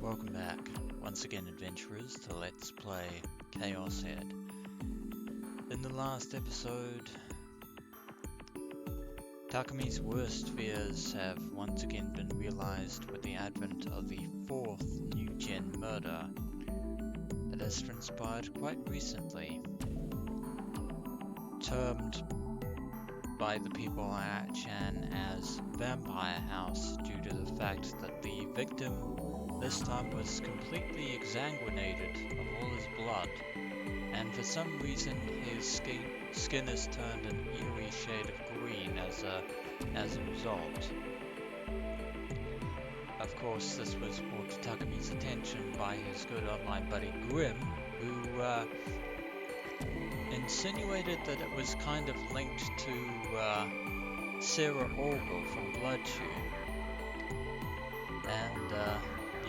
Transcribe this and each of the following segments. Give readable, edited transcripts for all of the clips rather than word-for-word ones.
Welcome back, once again adventurers, to Let's Play ChäoS. In the last episode, Takumi's worst fears have once again been realized with the advent of the fourth new-gen murder that has transpired quite recently, termed by the people at Chan as Vampire House due to the fact that the victim this time was completely exsanguinated of all his blood, and for some reason his skin has turned an eerie shade of green as a result. Of course, this was brought to Takumi's attention by his good online buddy Grim, who insinuated that it was kind of linked to Sarah Orwell from Bloodtune. And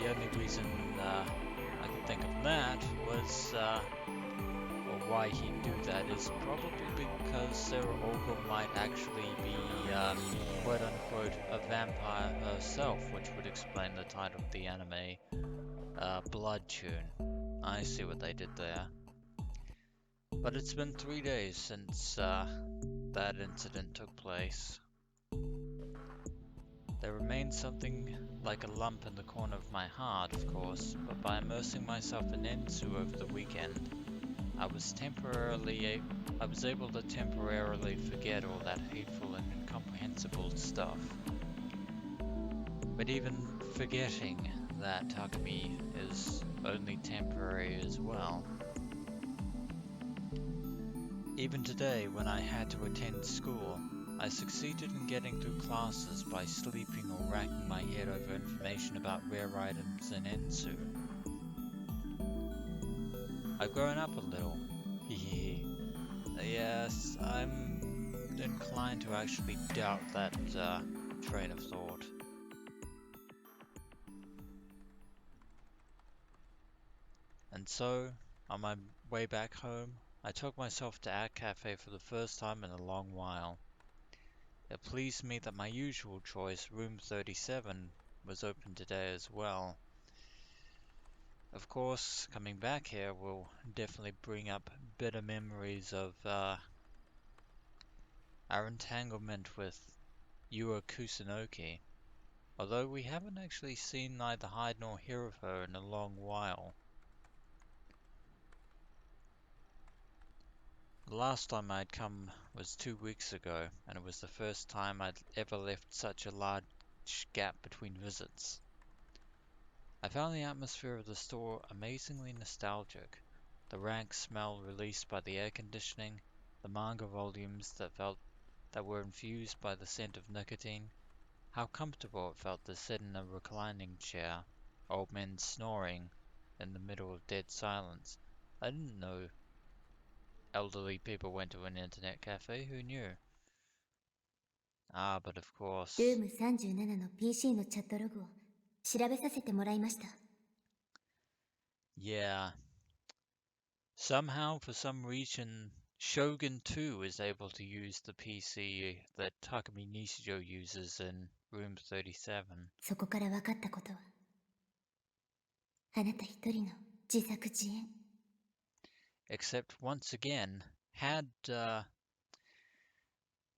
the only reason I could think of that was, or why he'd do that, is probably because Sarah Orwell might actually be, quote-unquote, a vampire herself, which would explain the title of the anime, Bloodtune. I see what they did there. But it's been 3 days since that incident took place. There remains something like a lump in the corner of my heart, of course, but by immersing myself in Ensue over the weekend, I was able to temporarily forget all that hateful and incomprehensible stuff. But even forgetting that Takumi is only temporary as well. Even today, when I had to attend school, I succeeded in getting through classes by sleeping or racking my head over information about rare items in Ensue. I've grown up a little. Hehe. Yes, I'm inclined to actually doubt that train of thought. And so, on my way back home, I took myself to our cafe for the first time in a long while. It pleased me that my usual choice, room 37, was open today as well. Of course, coming back here will definitely bring up bitter memories of our entanglement with Yua Kusunoki, although we haven't actually seen neither hide nor hear of her in a long while. The last time I'd come was 2 weeks ago, and it was the first time I'd ever left such a large gap between visits. I found the atmosphere of the store amazingly nostalgic. The rank smell released by the air conditioning, the manga volumes that were infused by the scent of nicotine, how comfortable it felt to sit in a reclining chair, old men snoring in the middle of dead silence. I didn't know elderly people went to an internet cafe, who knew? Ah, but of course. ルーム37の PC のチャットログを調べさせてもらいました。 Yeah. Somehow, for some reason, Shogun 2 is able to use the PC that Takumi Nishijo uses in room 37. そこから分かったことは、あなた一人の自作自演。 Except once again, had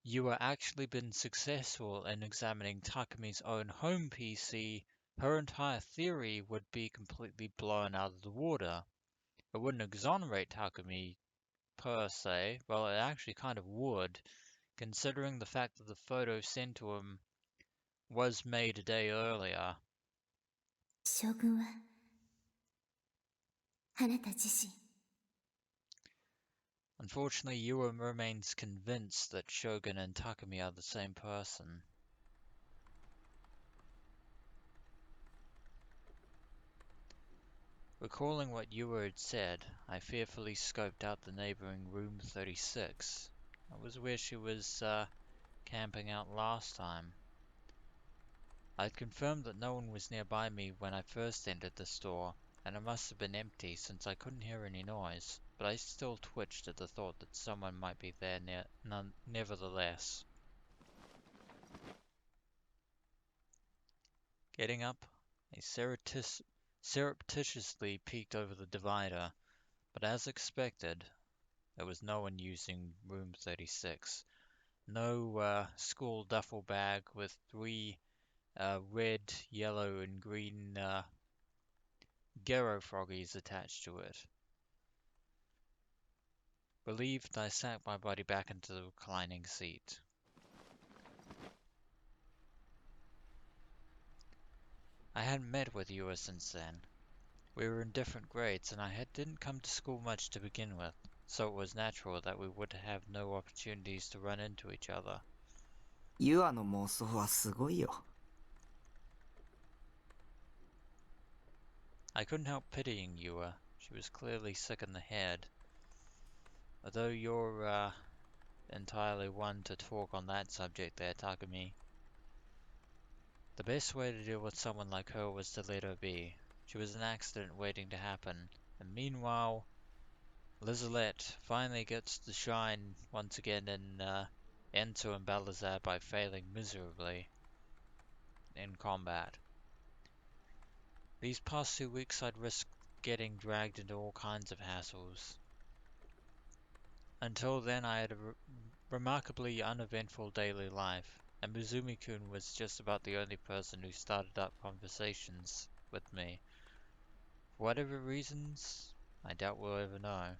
Yua actually been successful in examining Takumi's own home PC, her entire theory would be completely blown out of the water. It wouldn't exonerate Takumi per se, well, it actually kind of would, considering the fact that the photo sent to him was made a day earlier. 将軍はあなた自身。 Unfortunately, Yua remains convinced that Shogun and Takumi are the same person. Recalling what Yua had said, I fearfully scoped out the neighboring room 36. That was where she was camping out last time. I'd confirmed that no one was nearby me when I first entered the store, and it must have been empty since I couldn't hear any noise, but I still twitched at the thought that someone might be there nevertheless. Getting up, a surreptitiously peeked over the divider, but as expected, there was no one using room 36. No school duffel bag with three red, yellow, and green Gero froggies attached to it. Relieved, I sank my body back into the reclining seat. I hadn't met with Ua since then. We were in different grades, and didn't come to school much to begin with, so it was natural that we would have no opportunities to run into each other.ユアの妄想はすごいよ。I couldn't help pitying Ua. She was clearly sick in the head. Although you're entirely one to talk on that subject there, Takumi. The best way to deal with someone like her was to let her be. She was an accident waiting to happen. And meanwhile, Lizalette finally gets to shine once again in Ensue and Balazar by failing miserably in combat. These past 2 weeks I'd risked getting dragged into all kinds of hassles. Until then I had a remarkably uneventful daily life, and Mizumi-kun was just about the only person who started up conversations with me. For whatever reasons, I doubt we'll ever know.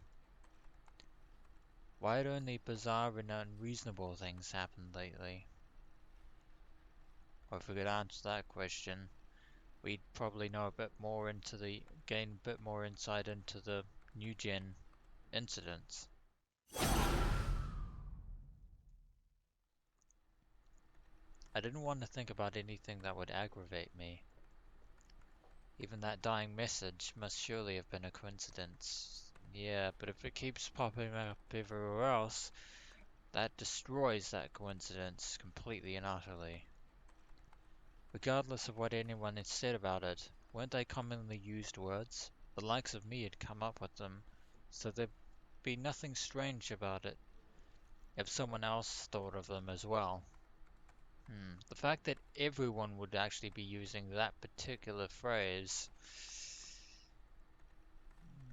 Why had only bizarre and unreasonable things happened lately? Or if we could answer that question, we'd probably know gain a bit more insight into the new gen incidents. I didn't want to think about anything that would aggravate me. Even that dying message must surely have been a coincidence. Yeah, but if it keeps popping up everywhere else, that destroys that coincidence completely and utterly. Regardless of what anyone had said about it, weren't they commonly used words? The likes of me had come up with them, so there'd be nothing strange about it if someone else thought of them as well. The fact that everyone would actually be using that particular phrase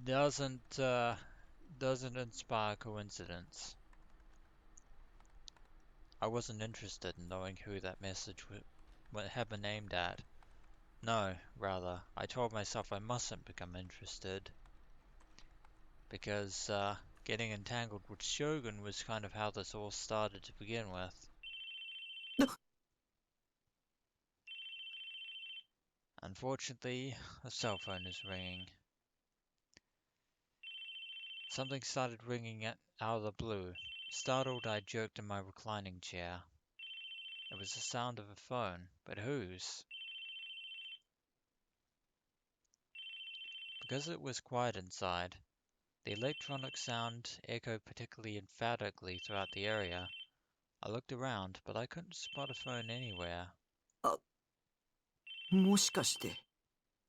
doesn't doesn't inspire coincidence. I wasn't interested in knowing who that message would have been aimed at. No, rather, I told myself I mustn't become interested because getting entangled with Shogun was kind of how this all started to begin with. Unfortunately, the cell phone is ringing. Something started ringing out of the blue. Startled, I jerked in my reclining chair. It was the sound of a phone, but whose? Because it was quiet inside, the electronic sound echoed particularly emphatically throughout the area. I looked around, but I couldn't spot a phone anywhere. もしかして。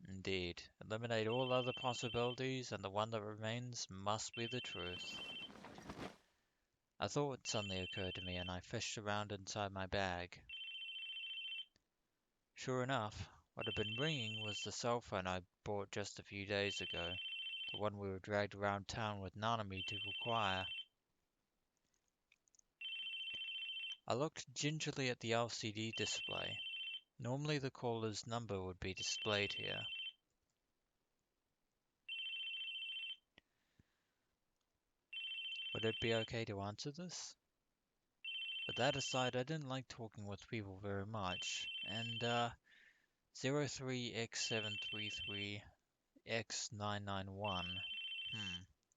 Indeed, eliminate all other possibilities, and the one that remains must be the truth. A thought suddenly occurred to me, and I fished around inside my bag. Sure enough, what had been ringing was the cell phone I bought just a few days ago, the one we were dragged around town with Nanami to acquire. I looked gingerly at the LCD display. Normally the caller's number would be displayed here. Would it be okay to answer this? But that aside, I didn't like talking with people very much, and 03X733X991.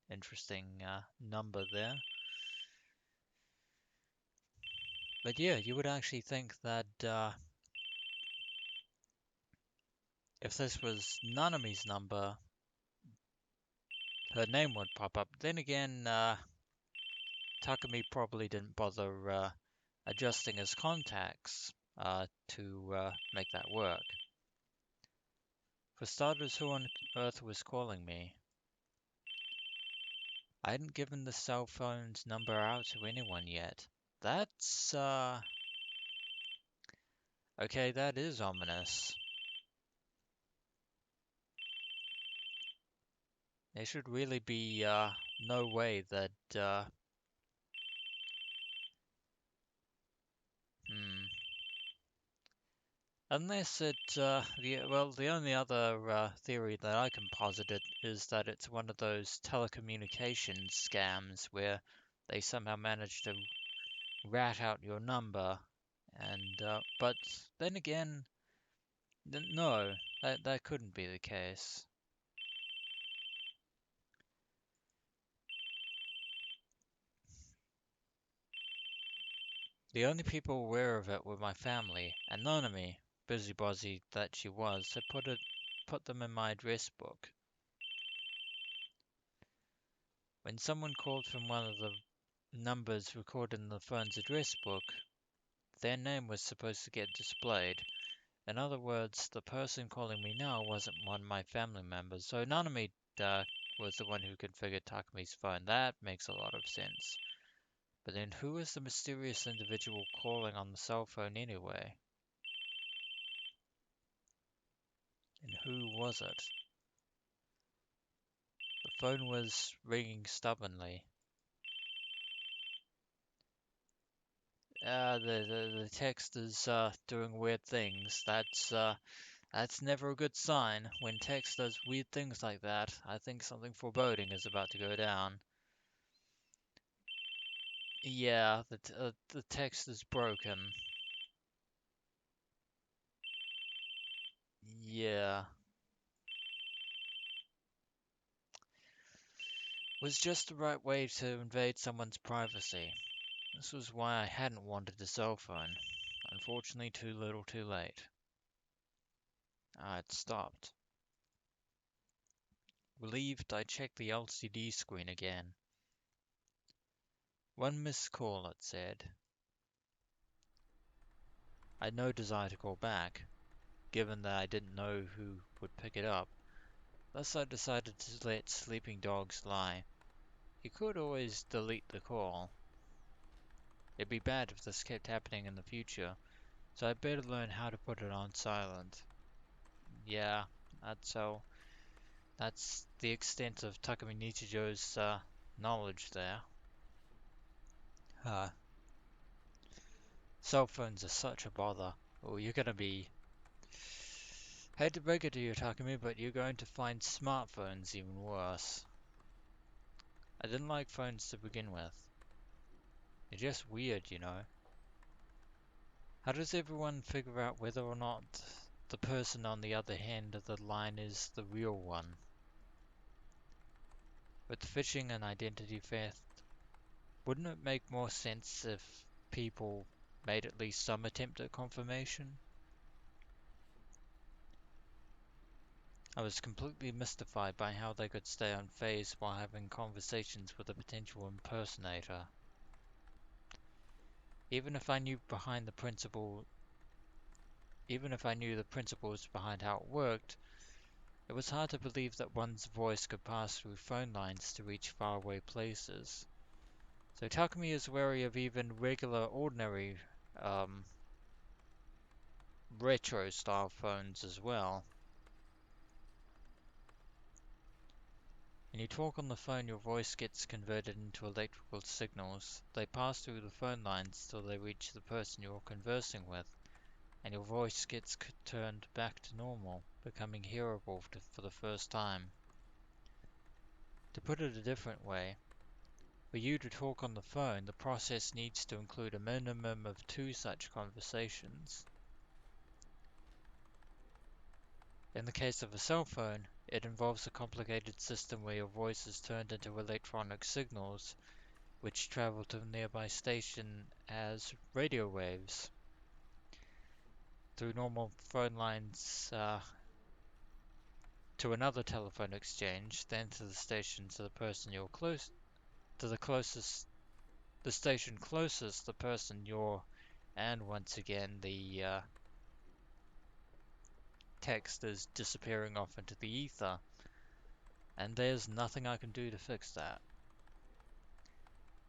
Interesting number there. But yeah, you would actually think that if this was Nanami's number, her name would pop up. Then again, Takumi probably didn't bother adjusting his contacts to make that work. For starters, who on earth was calling me? I hadn't given the cell phone's number out to anyone yet. That's, okay, that is ominous. There should really be no way that hmm, unless the only other theory that I can posit it is that it's one of those telecommunications scams where they somehow manage to rat out your number, and but then again, no, that couldn't be the case. The only people aware of it were my family, and Nanami, busybody that she was, had put them in my address book. When someone called from one of the numbers recorded in the phone's address book, their name was supposed to get displayed. In other words, the person calling me now wasn't one of my family members, so Nanami uh, was the one who configured Takumi's phone. That makes a lot of sense. But then who was the mysterious individual calling on the cell phone anyway? And who was it? The phone was ringing stubbornly. The text is doing weird things. That's never a good sign. When text does weird things like that, I think something foreboding is about to go down. Yeah, the text is broken. Yeah. Was just the right way to invade someone's privacy. This was why I hadn't wanted a cell phone. Unfortunately, too little too late. It stopped. Relieved, I checked the LCD screen again. One missed call, it said. I had no desire to call back, given that I didn't know who would pick it up. Thus I decided to let sleeping dogs lie. You could always delete the call. It'd be bad if this kept happening in the future, so I'd better learn how to put it on silent. Yeah, that's so. That's the extent of Takumi Nichijo's knowledge there. Uh, Cell phones are such a bother. Oh, you're gonna be. Hate to break it to you, Takumi, but you're going to find smartphones even worse. I didn't like phones to begin with. They're just weird, you know. How does everyone figure out whether or not the person on the other end of the line is the real one? With phishing and identity theft, wouldn't it make more sense if people made at least some attempt at confirmation? I was completely mystified by how they could stay unfazed while having conversations with a potential impersonator. Even if I knew behind the principle, Even if I knew the principles behind how it worked, it was hard to believe that one's voice could pass through phone lines to reach faraway places. So Takumi is wary of even regular, ordinary, um, retro-style phones as well. When you talk on the phone, your voice gets converted into electrical signals. They pass through the phone lines till they reach the person you're conversing with, and your voice gets turned back to normal, becoming hearable for the first time. To put it a different way, for you to talk on the phone, the process needs to include a minimum of 2 such conversations. In the case of a cell phone, it involves a complicated system where your voice is turned into electronic signals, which travel to a nearby station as radio waves through normal phone lines to another telephone exchange, then to the station to the person you're close to the station closest the person you're, and once again the text is disappearing off into the ether, and there's nothing I can do to fix that.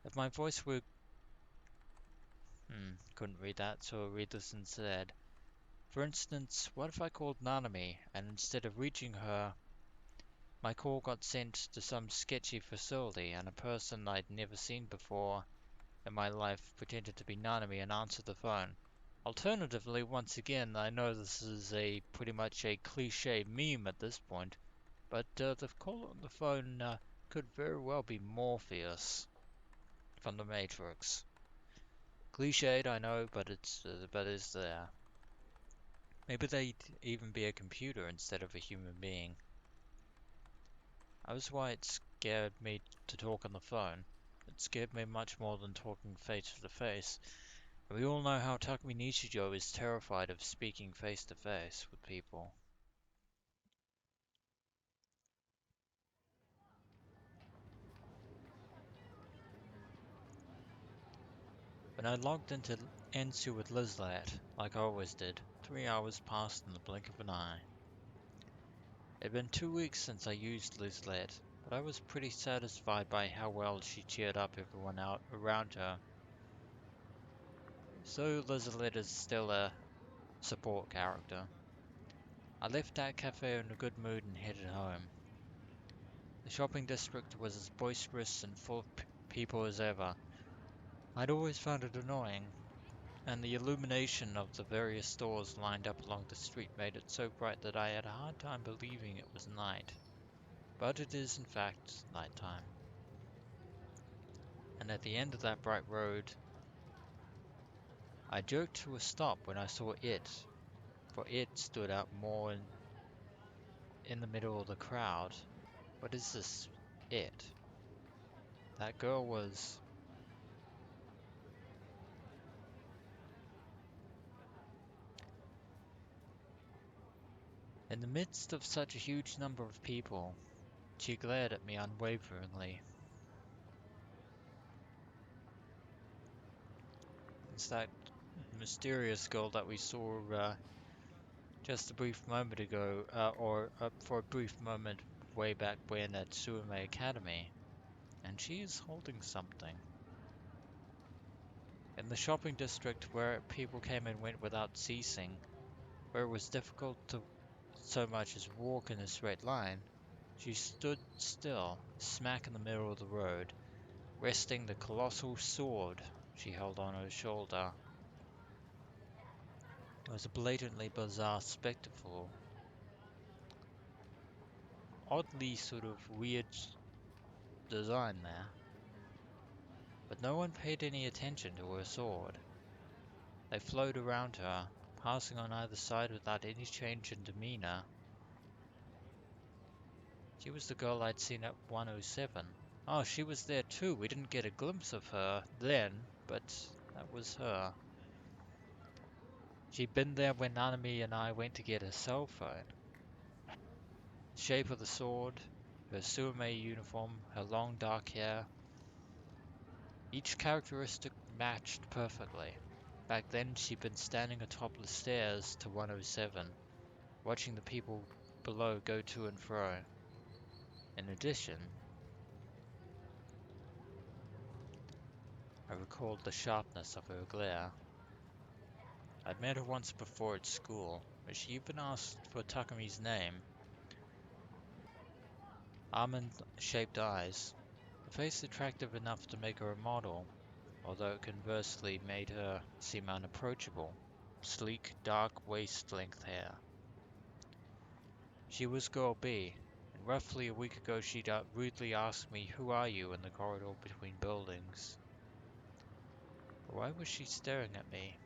If my voice were couldn't read that, so I'll read this instead. For instance, what if I called Nanami, and instead of reaching her, My call got sent to some sketchy facility, and a person I'd never seen before in my life pretended to be Nanami and answered the phone. Alternatively, once again, I know this is a pretty much a cliche meme at this point, but the call on the phone could very well be Morpheus from the Matrix. Cliched, I know, but it's there. Maybe they'd even be a computer instead of a human being. That was why it scared me to talk on the phone. It scared me much more than talking face to face. And we all know how Takumi Nichijou is terrified of speaking face to face with people. When I logged into Ensue with Lizlat, like I always did, 3 hours passed in the blink of an eye. It had been 2 weeks since I used Lizlat, but I was pretty satisfied by how well she cheered up everyone out around her. So Lizlet is still a support character. I left that cafe in a good mood and headed home. The shopping district was as boisterous and full of people as ever. I'd always found it annoying, and the illumination of the various stores lined up along the street made it so bright that I had a hard time believing it was night. But it is in fact night time. And at the end of that bright road, I jerked to a stop when I saw it, for it stood out more in the middle of the crowd. What is this it? That girl was... In the midst of such a huge number of people, she glared at me unwaveringly. It's that mysterious girl that we saw just a brief moment ago, or for a brief moment way back when at Suame Academy. And she is holding something. In the shopping district where people came and went without ceasing, where it was difficult to so much as walk in a straight line, she stood still, smack in the middle of the road, resting the colossal sword she held on her shoulder. It was a blatantly bizarre spectacle. Oddly sort of weird design there. But no one paid any attention to her sword. They flowed around her, passing on either side without any change in demeanor. She was the girl I'd seen at 107. Oh, she was there too. We didn't get a glimpse of her then, but that was her. She'd been there when Nanami and I went to get her cell phone. The shape of the sword, her Suame uniform, her long dark hair, each characteristic matched perfectly. Back then, she'd been standing atop the stairs to 107, watching the people below go to and fro. In addition, I recalled the sharpness of her glare. I'd met her once before at school, where she even asked for Takumi's name. Almond-shaped eyes, a face attractive enough to make her a model, although it conversely made her seem unapproachable. Sleek, dark waist-length hair. She was girl B, and roughly a week ago she'd rudely asked me, "Who are you?" in the corridor between buildings. Why was she staring at me?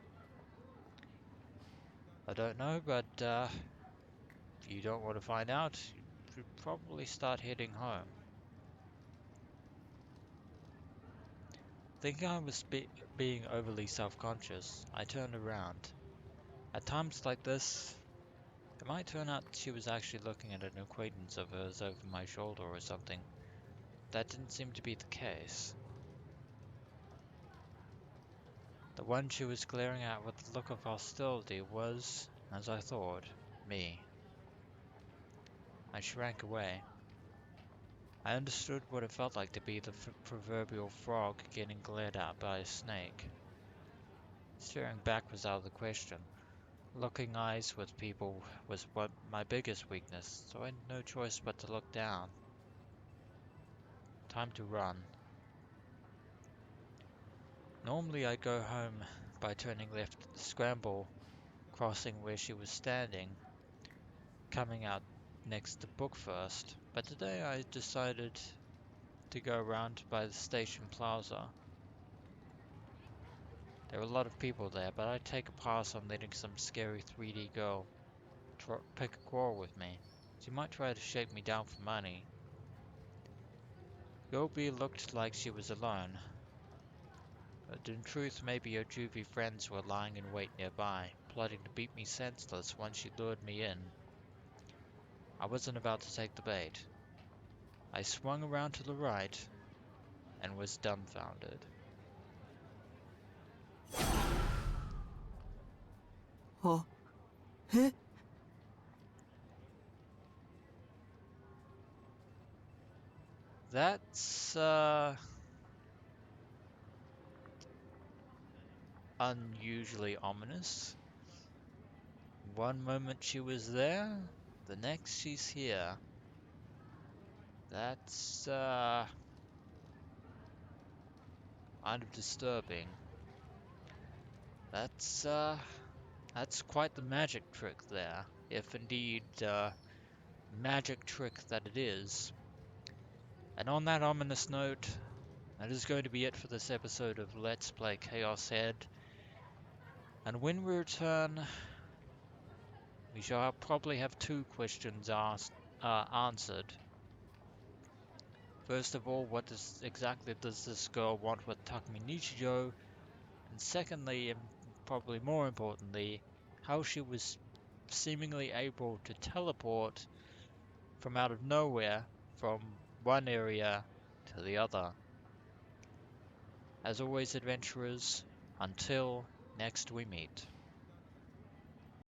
I don't know, but if you don't want to find out, you should probably start heading home. Thinking I was being overly self-conscious, I turned around. At times like this, it might turn out she was actually looking at an acquaintance of hers over my shoulder or something. That didn't seem to be the case. The one she was glaring at with a look of hostility was, as I thought, me. I shrank away. I understood what it felt like to be the proverbial frog getting glared at by a snake. Staring back was out of the question. Locking eyes with people was what my biggest weakness, so I had no choice but to look down. Time to run. Normally I go home by turning left at the scramble, crossing where she was standing, coming out next to book first, but today I decided to go around by the station plaza. There were a lot of people there, but I'd take a pass on letting some scary 3D girl pick a quarrel with me. She might try to shake me down for money. Yobi looked like she was alone, but in truth maybe her juvie friends were lying in wait nearby, plotting to beat me senseless once she lured me in. I wasn't about to take the bait. I swung around to the right and was dumbfounded. あ、え That's, unusually ominous. One moment she was there, the next she's here. That's, kind of disturbing. That's, that's quite the magic trick there, if indeed, magic trick that it is. And on that ominous note, that is going to be it for this episode of Let's Play Chaos Head. And when we return, we shall probably have two questions answered. First of all, what exactly does this girl want with Takumi Nichijou? And secondly, and probably more importantly, how she was seemingly able to teleport from out of nowhere from one area to the other. As always, adventurers, until next we meet.